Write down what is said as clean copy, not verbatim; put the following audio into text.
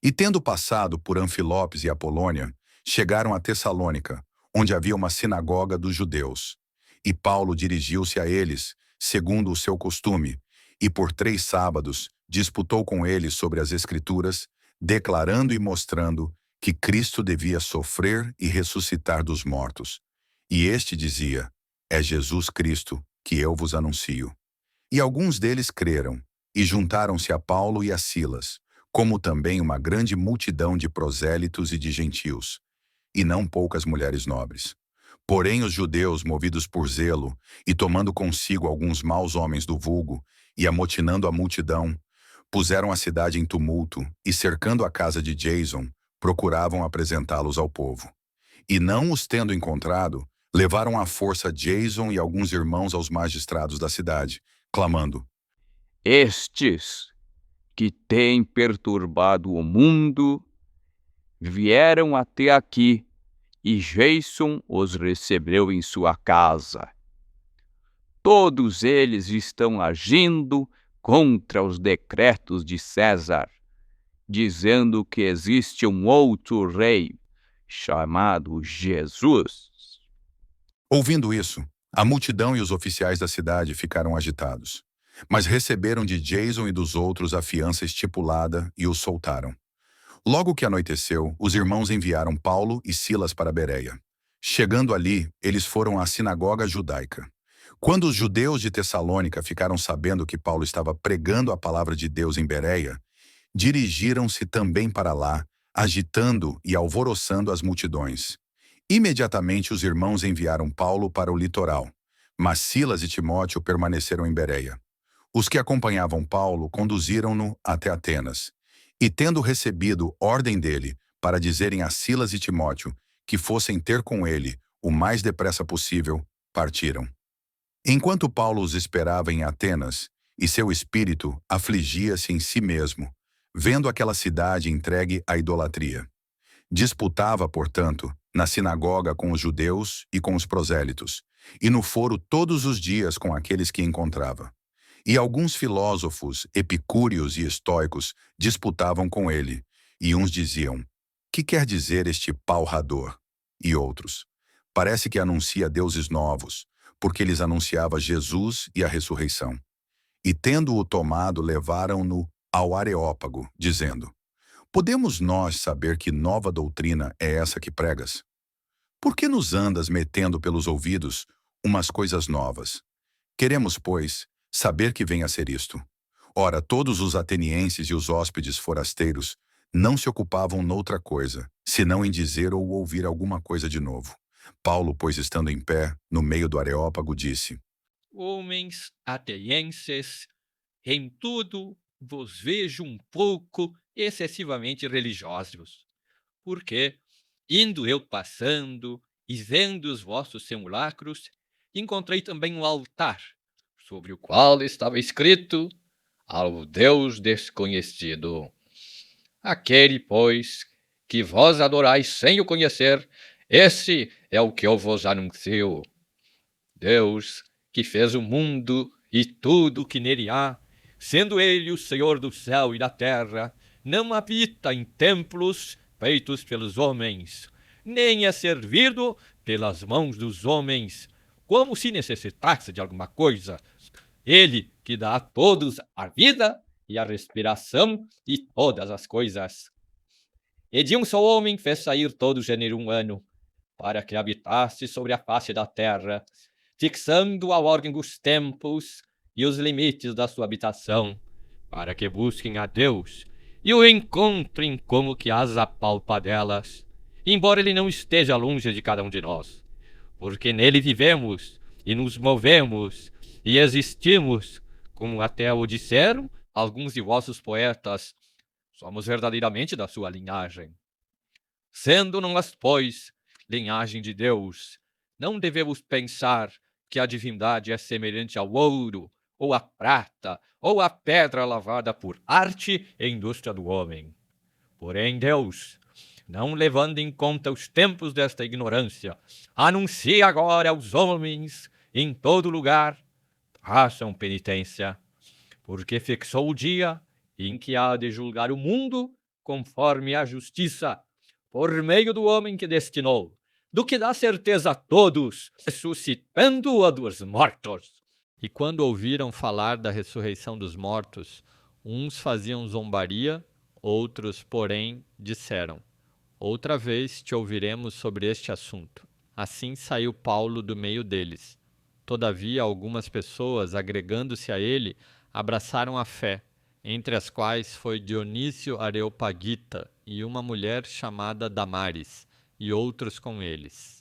E tendo passado por Anfilopes e Apolônia, chegaram a Tessalônica, onde havia uma sinagoga dos judeus. E Paulo dirigiu-se a eles, segundo o seu costume, e por 3 sábados disputou com eles sobre as Escrituras, declarando e mostrando que Cristo devia sofrer e ressuscitar dos mortos. E este dizia: é Jesus Cristo que eu vos anuncio. E alguns deles creram, e juntaram-se a Paulo e a Silas, como também uma grande multidão de prosélitos e de gentios, e não poucas mulheres nobres. Porém os judeus, movidos por zelo, e tomando consigo alguns maus homens do vulgo, e amotinando a multidão, puseram a cidade em tumulto, e cercando a casa de Jason, procuravam apresentá-los ao povo. E não os tendo encontrado, levaram à força Jason e alguns irmãos aos magistrados da cidade, clamando: estes que têm perturbado o mundo vieram até aqui, e Jason os recebeu em sua casa. Todos eles estão agindo contra os decretos de César, dizendo que existe um outro rei, chamado Jesus. Ouvindo isso, a multidão e os oficiais da cidade ficaram agitados. Mas receberam de Jason e dos outros a fiança estipulada e os soltaram. Logo que anoiteceu, os irmãos enviaram Paulo e Silas para Bereia. Chegando ali, eles foram à sinagoga judaica. Quando os judeus de Tessalônica ficaram sabendo que Paulo estava pregando a palavra de Deus em Bereia, dirigiram-se também para lá, agitando e alvoroçando as multidões. Imediatamente os irmãos enviaram Paulo para o litoral, mas Silas e Timóteo permaneceram em Bereia. Os que acompanhavam Paulo conduziram-no até Atenas, e tendo recebido ordem dele para dizerem a Silas e Timóteo que fossem ter com ele o mais depressa possível, partiram. Enquanto Paulo os esperava em Atenas, e seu espírito afligia-se em si mesmo, vendo aquela cidade entregue à idolatria. Disputava, portanto, na sinagoga com os judeus e com os prosélitos, e no foro todos os dias com aqueles que encontrava. E alguns filósofos, epicúreos e estoicos, disputavam com ele, e uns diziam: que quer dizer este palrador? E outros: parece que anuncia deuses novos, porque lhes anunciava Jesus e a ressurreição. E tendo-o tomado, levaram-no ao Areópago, dizendo: podemos nós saber que nova doutrina é essa que pregas? Por que nos andas metendo pelos ouvidos umas coisas novas? Queremos, pois, saber que vem a ser isto. Ora, todos os atenienses e os hóspedes forasteiros não se ocupavam noutra coisa, senão em dizer ou ouvir alguma coisa de novo. Paulo, pois, estando em pé, no meio do Areópago, disse: Homens atenienses, em tudo vos vejo um pouco excessivamente religiosos, porque, indo eu passando e vendo os vossos simulacros, encontrei também um altar, sobre o qual estava escrito: ao Deus desconhecido. Aquele, pois, que vós adorais sem o conhecer, esse é o que eu vos anuncio. Deus, que fez o mundo e tudo o que nele há, sendo ele o Senhor do céu e da terra, não habita em templos feitos pelos homens, nem é servido pelas mãos dos homens, como se necessitasse de alguma coisa. Ele que dá a todos a vida e a respiração e todas as coisas. E de um só homem fez sair todo o gênero humano, para que habitasse sobre a face da terra, fixando a ordem dos tempos e os limites da sua habitação, para que busquem a Deus e o encontrem como que as apalpadelas, embora ele não esteja longe de cada um de nós, porque nele vivemos e nos movemos e existimos, como até o disseram alguns de vossos poetas, somos verdadeiramente da sua linhagem. Sendo nós, pois, linhagem de Deus, não devemos pensar que a divindade é semelhante ao ouro, ou à prata, ou à pedra lavada por arte e indústria do homem. Porém, Deus, não levando em conta os tempos desta ignorância, anuncia agora aos homens, em todo lugar, façam penitência, porque fixou o dia em que há de julgar o mundo conforme a justiça, por meio do homem que destinou, do que dá certeza a todos, ressuscitando-a dos mortos. E quando ouviram falar da ressurreição dos mortos, uns faziam zombaria, outros, porém, disseram: outra vez te ouviremos sobre este assunto. Assim saiu Paulo do meio deles. Todavia, algumas pessoas, agregando-se a ele, abraçaram a fé, entre as quais foi Dionísio Areopagita e uma mulher chamada Damares, e outros com eles.